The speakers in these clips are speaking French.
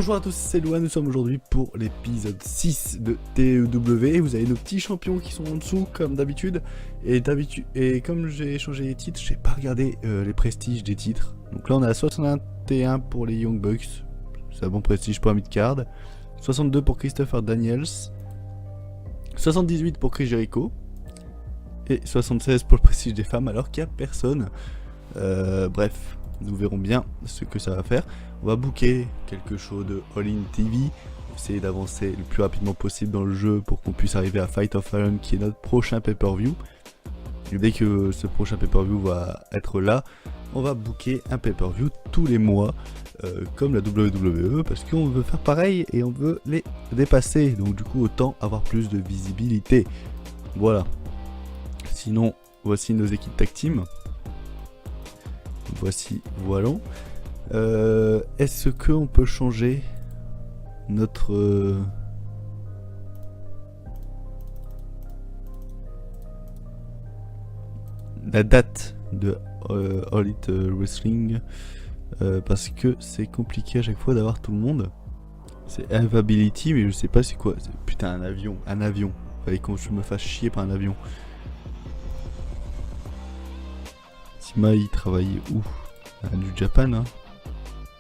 Bonjour à tous, c'est Loa, nous sommes aujourd'hui pour l'épisode 6 de TEW. Vous avez nos petits champions qui sont en dessous comme d'habitude. Et comme j'ai changé les titres, j'ai pas regardé les prestiges des titres. Donc là on est à 61 pour les Young Bucks, c'est un bon prestige pour un mid-card. 62 pour Christopher Daniels. 78 pour Chris Jericho. Et 76 pour le prestige des femmes alors qu'il n'y a personne. Bref, nous verrons bien ce que ça va faire. On va booker quelque chose de All In TV, essayer d'avancer le plus rapidement possible dans le jeu pour qu'on puisse arriver à Fight of Iron qui est notre prochain pay-per-view. Et dès que ce prochain pay-per-view va être là, on va booker un pay-per-view tous les mois comme la WWE parce qu'on veut faire pareil et on veut les dépasser. Donc du coup autant avoir plus de visibilité. Voilà. Sinon, voici nos équipes tag team. Voici, voilà. Est-ce qu'on peut changer notre... la date de All Elite Wrestling parce que c'est compliqué à chaque fois d'avoir tout le monde. C'est Availability, mais je sais pas c'est quoi. Putain, un avion. Fallait que je me fasse chier par un avion. Tima, il travaille où? À New Japan, hein?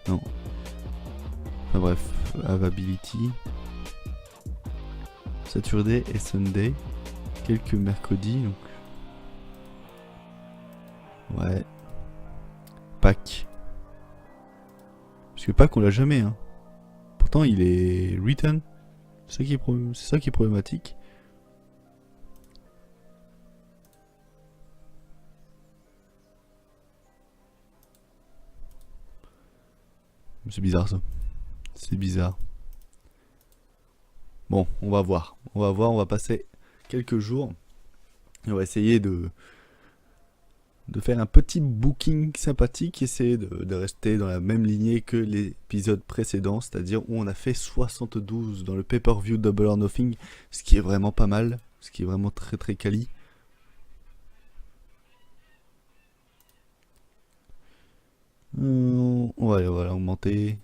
Non. Enfin bref, Availability. Saturday et Sunday. Quelques mercredis, donc. Ouais. Pâques. Parce que Pâques, on l'a jamais, hein. Pourtant, il est written. C'est ça qui est problématique. C'est bizarre ça. C'est bizarre. Bon, on va voir. On va passer quelques jours. Et on va essayer de faire un petit booking sympathique. Essayer de rester dans la même lignée que l'épisode précédent. C'est-à-dire où on a fait 72 dans le pay-per-view Double or Nothing. Ce qui est vraiment pas mal. Ce qui est vraiment très très quali. On va augmenter.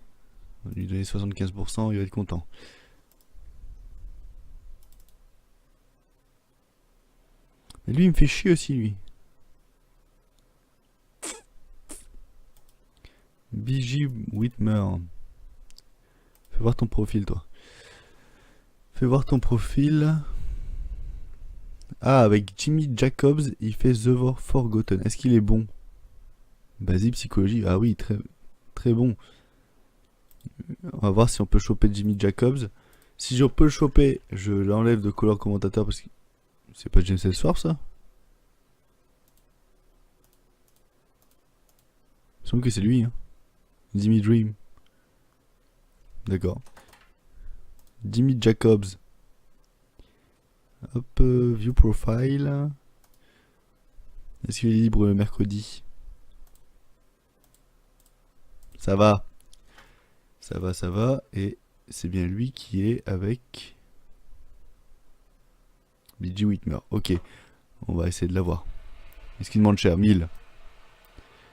On va lui donner 75%, il va être content. Mais lui, il me fait chier aussi, lui. BJ Whitmer. Fais voir ton profil, toi. Fais voir ton profil. Ah, avec Jimmy Jacobs, il fait The Forgotten. Est-ce qu'il est bon? Basique psychologie. Ah oui, très, très bon. On va voir si on peut choper Jimmy Jacobs. Si je peux le choper, je l'enlève de color commentateur parce que c'est pas James Ellsworth ça. Il me semble que c'est lui, hein. Jimmy Dream. D'accord. Jimmy Jacobs. Hop, view profile. Est-ce qu'il est libre le mercredi? Ça va. Ça va. Et c'est bien lui qui est avec BJ Whitmer. Ok. On va essayer de l'avoir. Est-ce qu'il demande cher? 1000.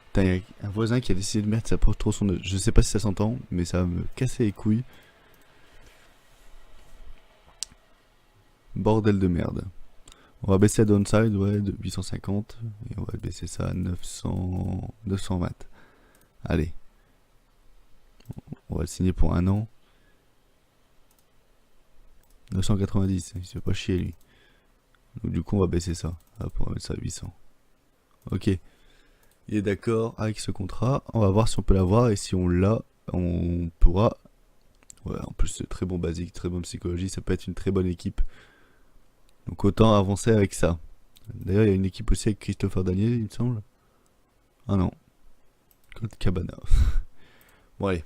Putain, il y a un voisin qui a décidé de mettre sa porte trop sonneuse. Je sais pas si ça s'entend, mais ça va me casser les couilles. Bordel de merde. On va baisser la downside, ouais, de 850. Et on va baisser ça à 920. Allez. On va le signer pour un an. 990, il se fait pas chier lui. Donc du coup on va baisser ça. Hop, on va mettre ça à 800. Ok. Il est d'accord avec ce contrat. On va voir si on peut l'avoir et si on l'a, on pourra. Ouais, en plus c'est très bon basique, très bonne psychologie, ça peut être une très bonne équipe. Donc autant avancer avec ça. D'ailleurs il y a une équipe aussi avec Christopher Daniel il me semble. Ah non. Colt Cabana. Bon allez.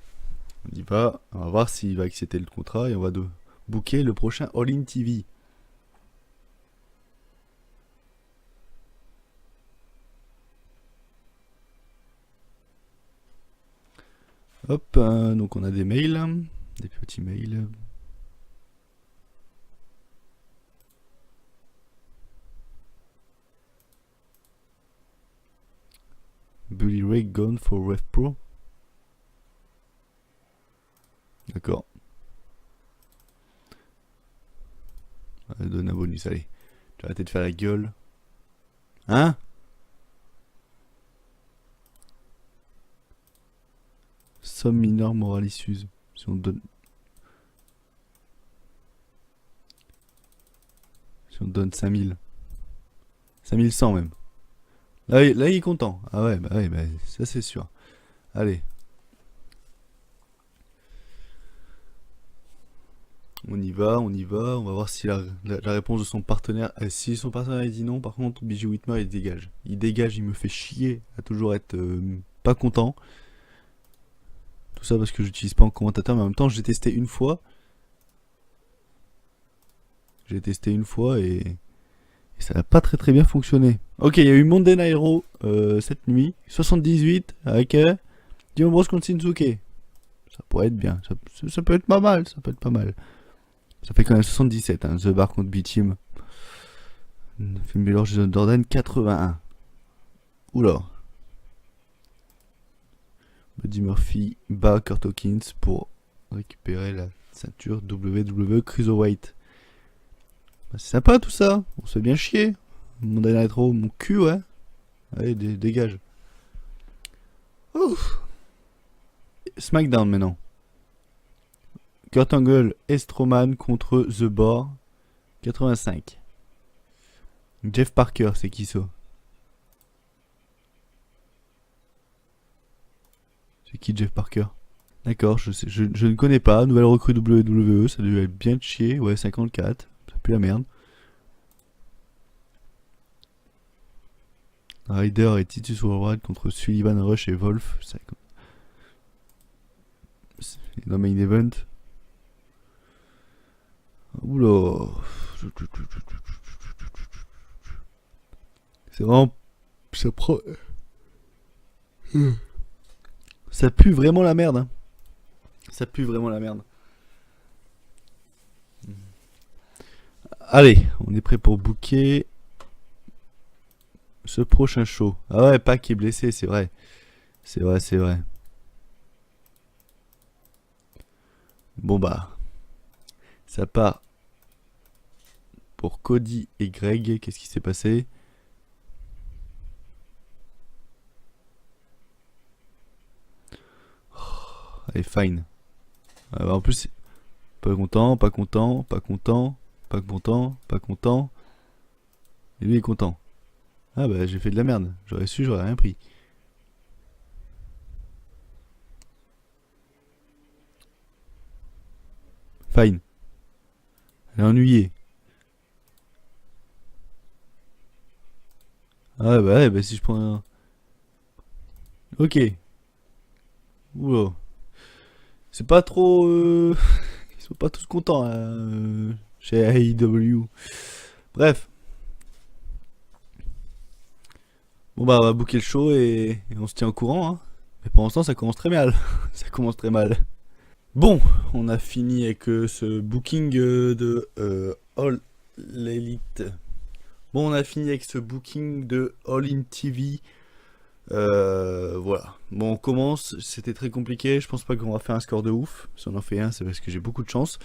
On y va. On va voir s'il va accepter le contrat et on va booker le prochain All In TV. Hop, donc on a des mails, des petits mails. Bully Ray gone for Rev Pro. D'accord. On va donner un bonus, allez. Tu vas arrêter de faire la gueule. Hein? Somme mineure moralisuse. Si on donne... Si on donne 5000. 5100 même. Là, il est content. Ah ouais, bah ça c'est sûr. Allez. On y va, on y va. On va voir si la réponse de son partenaire... si son partenaire dit non, par contre, Bijou Whitmer, il dégage. Il dégage, il me fait chier à toujours être pas content. Tout ça parce que j'utilise pas en commentateur, mais en même temps, j'ai testé une fois. J'ai testé une fois et ça n'a pas très bien fonctionné. Ok, il y a eu Monday Night Raw cette nuit. 78 avec Dion Bros contre Shinsuke. Ça pourrait être bien. Ça peut être pas mal. Ça peut être pas mal. Ça fait quand même 77. Hein, The Bar contre B-Team. Finn Balor, Jason Jordan 81. Oula. Buddy Murphy bat Kurt Hawkins pour récupérer la ceinture WWE Cruiserweight. Bah, c'est sympa tout ça. On se fait bien chier. Monday Night Raw, mon cul, ouais. Allez, dégage. Ouf. SmackDown maintenant. Kurt Angle et Strowman contre The Bar 85. Jeff Parker, c'est qui ça? C'est qui Jeff Parker? D'accord, je ne connais pas. Nouvelle recrue WWE, ça devait être bien chier. Ouais, 54. Ça pue la merde. Ryder et Titus Worldwide contre Sullivan, Rush et Wolf. Dans Main Event. Oula. C'est vraiment... Ça prend... Ça pue vraiment la merde. Hein. Ça pue vraiment la merde. Allez, on est prêt pour booker ce prochain show. Ah ouais, Pac est blessé, c'est vrai. C'est vrai. Bon bah, ça part pour Cody et Greg. Qu'est-ce qui s'est passé? Allez, fine. En plus, pas content. Et lui est content. Ah bah j'ai fait de la merde. J'aurais su, j'aurais rien pris. Fine. Elle est ennuyée. Ah bah si je prends un... Ok. Oula. C'est pas trop... Ils sont pas tous contents chez AEW. Bref. Bon bah on va booker le show et on se tient au courant. Hein. Mais pour l'instant ça commence très mal. Ça commence très mal. Bon, on a fini avec ce booking de All Elite. Bon, on a fini avec ce booking de All In TV. Voilà. Bon, on commence. C'était très compliqué. Je pense pas qu'on va faire un score de ouf. Si on en fait un, c'est parce que j'ai beaucoup de chance.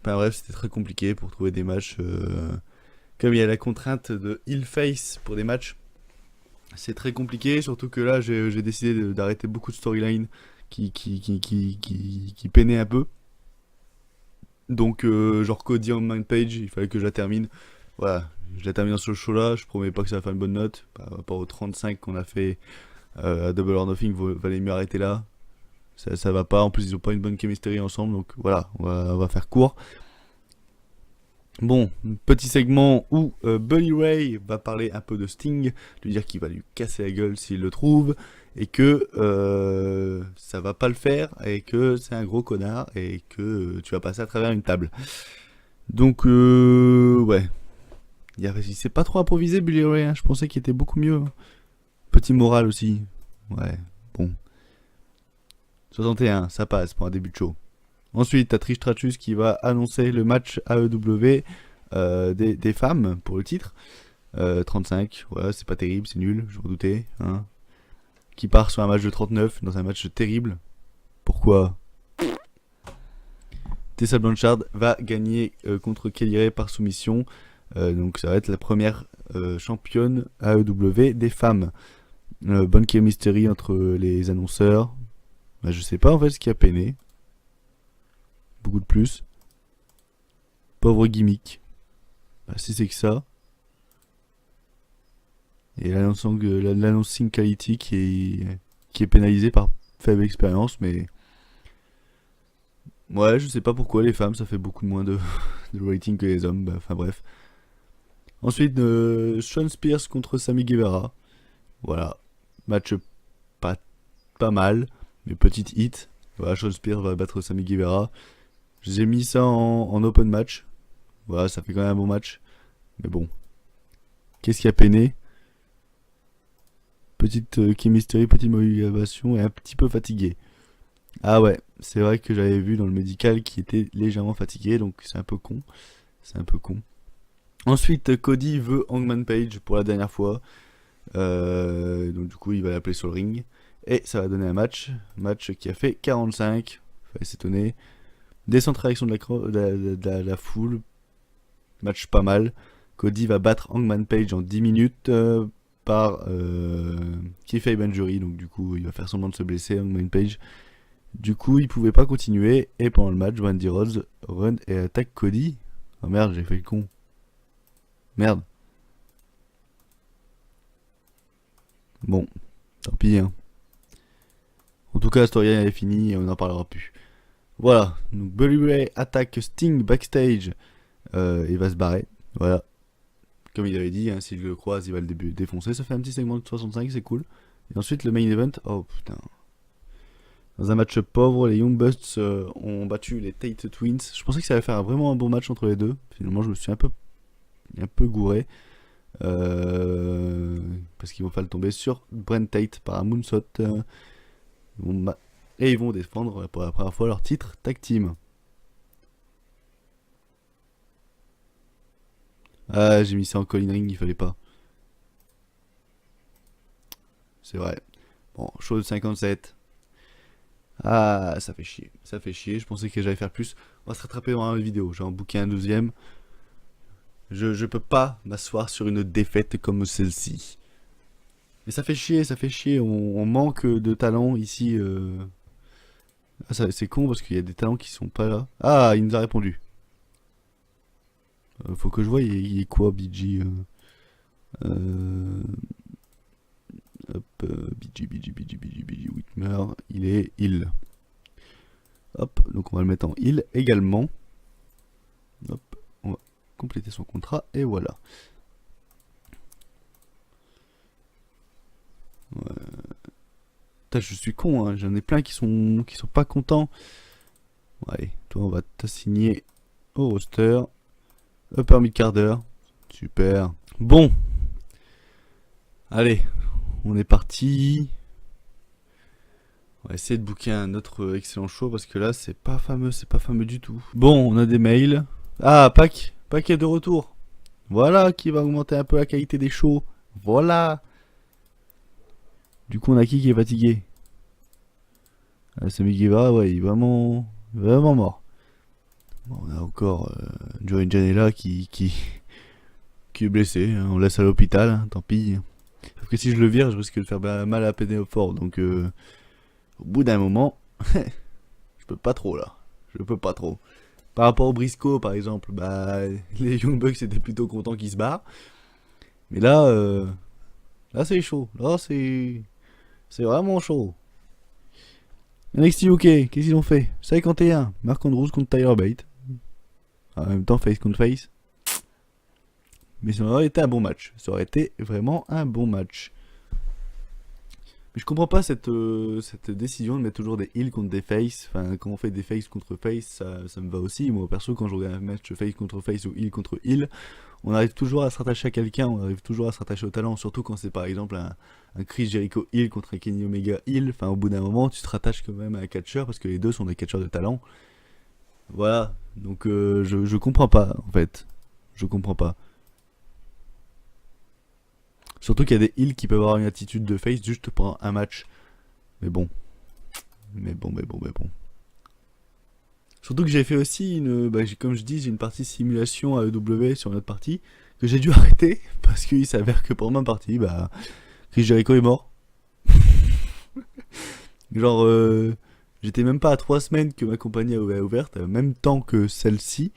Enfin bref, c'était très compliqué pour trouver des matchs. Comme il y a la contrainte de heel face pour des matchs, c'est très compliqué. Surtout que là, j'ai décidé d'arrêter beaucoup de storylines qui peinaient un peu. Donc, genre Cody en main page, il fallait que je la termine. Voilà, je la termine sur ce show là. Je promets pas que ça va faire une bonne note. Par rapport aux 35 qu'on a fait à Double or Nothing, valait mieux arrêter là. Ça va pas. En plus, ils ont pas une bonne chemistry ensemble. Donc voilà, on va faire court. Bon, petit segment où Bully Ray va parler un peu de Sting, lui dire qu'il va lui casser la gueule s'il le trouve, et que ça va pas le faire, et que c'est un gros connard, et que tu vas passer à travers une table. Donc, ouais. Il s'est pas trop improvisé, Bully Ray, hein. Je pensais qu'il était beaucoup mieux. Petit moral aussi. Ouais, bon. 61, ça passe pour un début de show. Ensuite, t'as Trish Stratus qui va annoncer le match AEW des femmes pour le titre. 35, ouais, c'est pas terrible, c'est nul, je m'en doutais. Hein. Qui part sur un match de 39 dans un match terrible. Pourquoi? Tessa Blanchard va gagner contre Kelly Ray par soumission. Donc ça va être la première championne AEW des femmes. Bonne chemistry entre les annonceurs. Bah, je sais pas en fait ce qui a peiné. Beaucoup de plus. Pauvre gimmick. Bah, si c'est que ça. Et l'annoncing quality qui est pénalisé par faible expérience, mais ouais, je sais pas pourquoi les femmes ça fait beaucoup moins de rating que les hommes, enfin bref. Ensuite, Shawn Spears contre Sammy Guevara. Voilà, match pas mal, mais petite hit. Voilà, Shawn Spears va battre Sammy Guevara. J'ai mis ça en open match. Voilà, ça fait quand même un bon match. Mais bon, qu'est-ce qui a peiné? Petite chemistry, petite motivation et un petit peu fatigué. Ah ouais, c'est vrai que j'avais vu dans le médical qui était légèrement fatigué, donc c'est un peu con. C'est un peu con. Ensuite, Cody veut Hangman Page pour la dernière fois. Donc du coup, il va l'appeler sur le ring. Et ça va donner un match. Match qui a fait 45. Fallait s'étonner. Descente réaction de la foule. Match pas mal. Cody va battre Hangman Page en 10 minutes. Par Kayfabe Injury, donc du coup il va faire semblant de se blesser, Hangman Page. Du coup il pouvait pas continuer et pendant le match Randy Rhodes run et attaque Cody. Oh merde, j'ai fait le con. Merde. Bon, tant pis hein. En tout cas la storyline est finie et on n'en parlera plus. Voilà, donc Bully Ray attaque Sting backstage et va se barrer. Voilà. Comme il avait dit, hein, s'il le croise, il va le défoncer. Ça fait un petit segment de 65, c'est cool. Et ensuite, le main event. Oh putain. Dans un match pauvre, les Young Bucks ont battu les Tate Twins. Je pensais que ça allait faire vraiment un bon match entre les deux. Finalement, je me suis un peu gouré. Parce qu'ils vont faire le tomber sur Brent Tate par un moonsault. Et ils vont défendre pour la première fois leur titre tag team. Ah, j'ai mis ça en calling ring, il fallait pas. C'est vrai. Bon, chose 57. Ah, ça fait chier. Ça fait chier. Je pensais que j'allais faire plus. On va se rattraper dans la vidéo. J'ai un bouquin un 12ème. Je peux pas m'asseoir sur une défaite comme celle-ci. Mais ça fait chier, ça fait chier. On manque de talent ici. Ah, c'est con parce qu'il y a des talents qui sont pas là. Ah, il nous a répondu. Faut que je vois, il est quoi, BG Hop, BG Whitmer, il est heal. Hop, donc on va le mettre en heal également. Hop, on va compléter son contrat et voilà. Putain, je suis con, hein, j'en ai plein qui sont pas contents. Ouais, toi on va t'assigner au roster. Upper mid carder, super. Bon, allez, on est parti. On va essayer de booker un autre excellent show parce que là c'est pas fameux du tout. Bon, on a des mails. Ah, Pac est de retour. Voilà qui va augmenter un peu la qualité des shows. Voilà. Du coup, on a qui est fatigué? Sammy Guevara, ouais, il est vraiment mort. Bon, on a encore Joey Janela qui est blessé. Hein, on laisse à l'hôpital, hein, tant pis. Parce que si je le vire, je risque de faire mal à Penelope Ford. Donc, au bout d'un moment, je peux pas trop là. Je peux pas trop. Par rapport au Briscoe, par exemple, bah, les Young Bucks étaient plutôt contents qu'ils se barrent. Mais là, là c'est chaud. Là, c'est vraiment chaud. NXT UK, qu'est-ce qu'ils ont fait? 51, Mark Andrews contre Tyler Bate. En même temps, face contre face. Mais ça aurait été un bon match. Ça aurait été vraiment un bon match. Mais je comprends pas cette décision de mettre toujours des heals contre des face. Enfin, quand on fait des face contre face, ça me va aussi. Moi, perso, quand je regarde un match face contre face ou heal contre heal, on arrive toujours à se rattacher à quelqu'un, on arrive toujours à se rattacher au talent. Surtout quand c'est par exemple un Chris Jericho heal contre un Kenny Omega heal. Enfin, au bout d'un moment, tu te rattaches quand même à un catcheur parce que les deux sont des catcheurs de talent. Voilà. Donc, je comprends pas, en fait. Je comprends pas. Surtout qu'il y a des heals qui peuvent avoir une attitude de face juste pendant un match. Mais bon. Surtout que j'ai fait aussi comme je dis, j'ai une partie simulation à EW sur une autre partie que j'ai dû arrêter parce qu'il s'avère que pendant ma partie, Chris Jericho est mort. Genre, j'étais même pas à 3 semaines que ma compagnie a ouverte, même temps que celle-ci.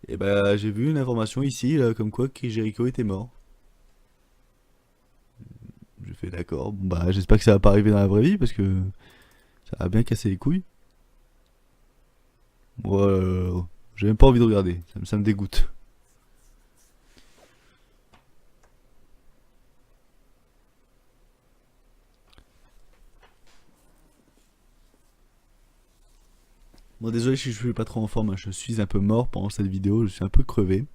Et j'ai vu une information ici, là, comme quoi Chris Jericho était mort. J'ai fait d'accord. Bon, j'espère que ça va pas arriver dans la vraie vie parce que ça va bien casser les couilles. Moi, j'ai même pas envie de regarder, ça me dégoûte. Bon, désolé si je suis pas trop en forme, hein, je suis un peu mort pendant cette vidéo, je suis un peu crevé.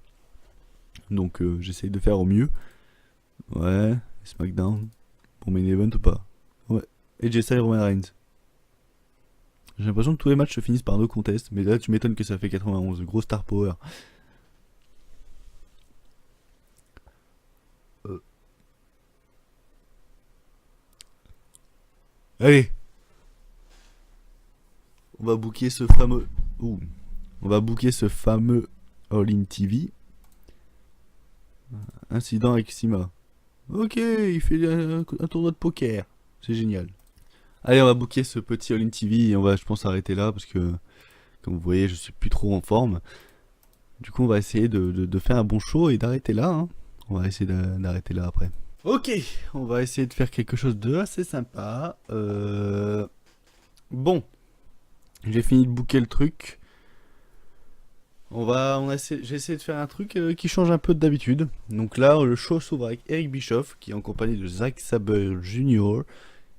Donc j'essaye de faire au mieux. Ouais, SmackDown. Pour main event ou pas? Ouais. AJ Styles, Roman Reigns. J'ai l'impression que tous les matchs se finissent par no contest, mais là tu m'étonnes que ça fait 91, gros star power. Allez, on va booker ce fameux. Ouh. On va booker ce fameux All In TV. Incident avec Sima. Ok, il fait un tournoi de poker. C'est génial. Allez, on va booker ce petit All In TV et on va, je pense, arrêter là parce que, comme vous voyez, je suis plus trop en forme. Du coup, on va essayer de faire un bon show et d'arrêter là. Hein. On va essayer d'arrêter là après. Ok, on va essayer de faire quelque chose de assez sympa. Bon, j'ai fini de booker le truc. J'ai essayé de faire un truc qui change un peu d'habitude. Donc là, le show s'ouvre avec Eric Bischoff qui est en compagnie de Zack Sabre Jr.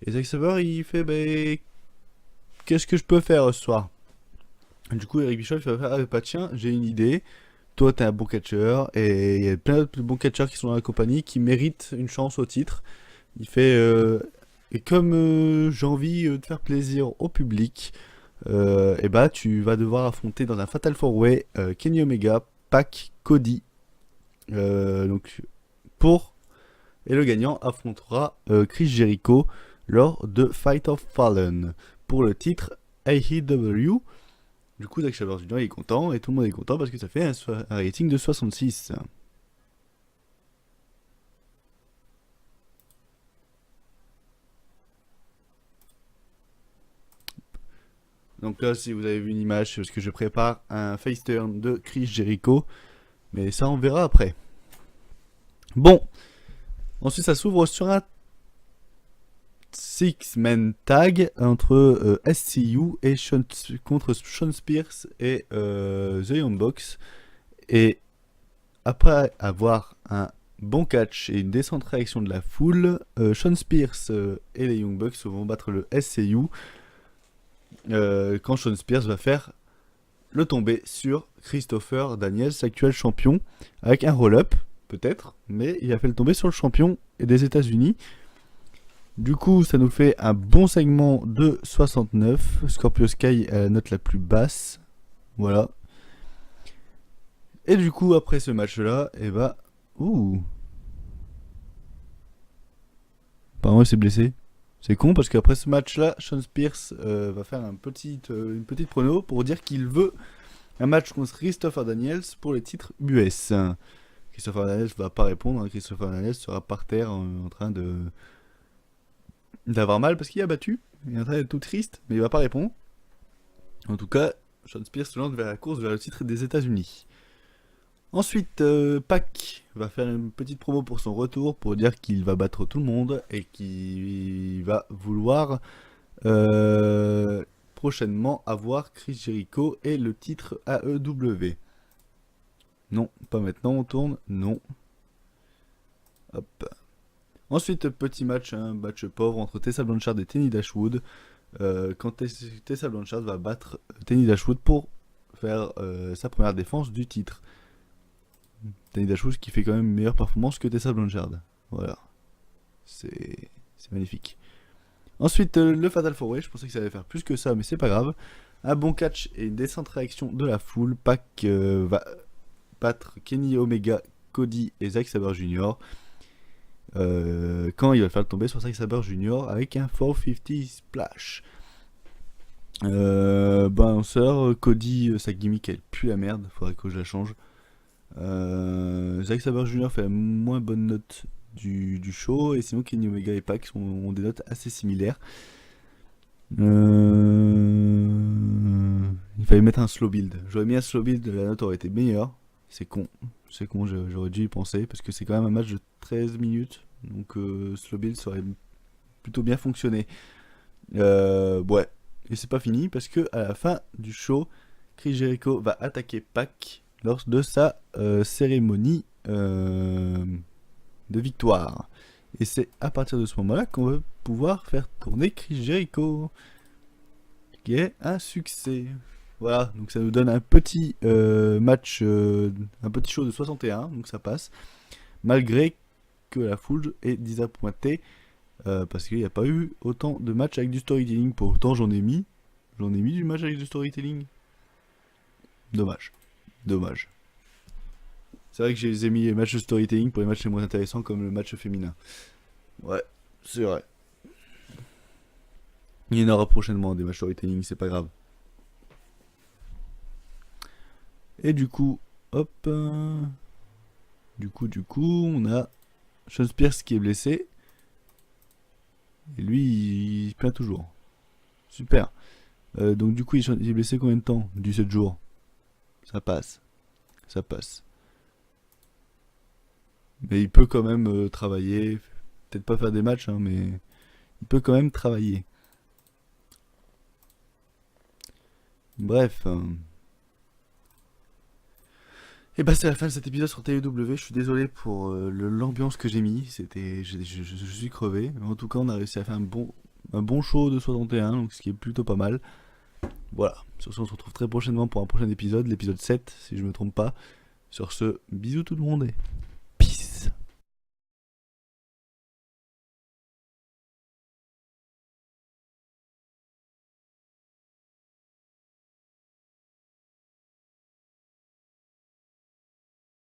Et Zack Sabre, il fait, qu'est-ce que je peux faire ce soir? Du coup, Eric Bischoff, il va faire, tiens, j'ai une idée. Toi, t'es un bon catcheur et il y a plein de bons catcheurs qui sont dans la compagnie qui méritent une chance au titre. Il fait, et comme j'ai envie de faire plaisir au public, tu vas devoir affronter dans un Fatal 4-Way Kenny Omega, Pac, Cody. Et le gagnant affrontera Chris Jericho lors de Fight of Fallen pour le titre AEW. Du coup, Zack Sabre Jr. est content et tout le monde est content parce que ça fait un rating de 66. Donc là, si vous avez vu une image, c'est parce que je prépare un face turn de Chris Jericho. Mais ça, on verra après. Bon. Ensuite, ça s'ouvre sur un six-man tag entre SCU et contre Sean Spears et The Young Bucks. Et après avoir un bon catch et une décente réaction de la foule, Sean Spears et les Young Bucks vont battre le SCU quand Sean Spears va faire le tomber sur Christopher Daniels, actuel champion, avec un roll-up, peut-être, mais il a fait le tomber sur le champion des États-Unis. Du coup, ça nous fait un bon segment de 69. Scorpio Sky est la note la plus basse. Voilà. Et du coup, après ce match-là, ouh. Apparemment, il s'est blessé. C'est con parce qu'après ce match-là, Sean Spears va faire une petite prono pour dire qu'il veut un match contre Christopher Daniels pour les titres US. Christopher Daniels va pas répondre. Hein. Christopher Daniels sera par terre en train d'avoir mal parce qu'il a battu. Il est en train d'être tout triste, mais il va pas répondre. En tout cas, Sean Spears se lance vers la course vers le titre des États-Unis. Ensuite, Pac va faire une petite promo pour son retour pour dire qu'il va battre tout le monde et qu'il va vouloir prochainement avoir Chris Jericho et le titre AEW. Non, pas maintenant, on tourne. Non. Hop. Ensuite, petit match, un match pauvre entre Tessa Blanchard et Tenny Dashwood. Quand Tessa Blanchard va battre Tenny Dashwood pour faire sa première défense du titre. Tenny Dashwood qui fait quand même une meilleure performance que Tessa Blanchard. Voilà. C'est magnifique. Ensuite, le Fatal 4-Way. Je pensais que ça allait faire plus que ça, mais c'est pas grave. Un bon catch et une décente réaction de la foule. Pac va battre Kenny Omega, Cody et Zack Sabre Jr. Quand il va faire le tomber sur Zack Sabre Jr. avec un 450 splash. lanceur. Cody, sa gimmick elle pue la merde, faudrait que je la change. Zack Sabre Jr. fait la moins bonne note du show, et sinon Kenny Omega et Pac ont des notes assez similaires. Il fallait mettre un slow build. J'aurais mis un slow build, la note aurait été meilleure. C'est con, j'aurais dû y penser, parce que c'est quand même un match de 13 minutes, donc slow build ça aurait plutôt bien fonctionné. Ouais, et c'est pas fini, parce que à la fin du show, Chris Jericho va attaquer Pac lors de sa cérémonie de victoire. Et c'est à partir de ce moment-là qu'on va pouvoir faire tourner Chris Jericho, qui est un succès. Voilà, donc ça nous donne un petit match, un petit show de 61, donc ça passe. Malgré que la foule est désappointée, parce qu'il n'y a pas eu autant de matchs avec du storytelling. Pourtant j'en ai mis du match avec du storytelling. Dommage. C'est vrai que je les ai mis les matchs de storytelling pour les matchs les moins intéressants, comme le match féminin. Ouais, c'est vrai. Il y en aura prochainement des matchs storytelling, c'est pas grave. Et du coup, hop. Du coup, on a Sean Spears qui est blessé. Et lui, il se plaint toujours. Super. Donc du coup, il est blessé combien de temps? Du 7 jours. Ça passe. Mais il peut quand même travailler. Peut-être pas faire des matchs, hein, mais il peut quand même travailler. Bref. Et bah c'est la fin de cet épisode sur TEW. Je suis désolé pour l'ambiance que j'ai mis. Je suis crevé. Mais en tout cas, on a réussi à faire un bon show de 61, donc ce qui est plutôt pas mal. Voilà. Sur ce, on se retrouve très prochainement pour un prochain épisode, l'épisode 7, si je me trompe pas. Sur ce, bisous tout le monde.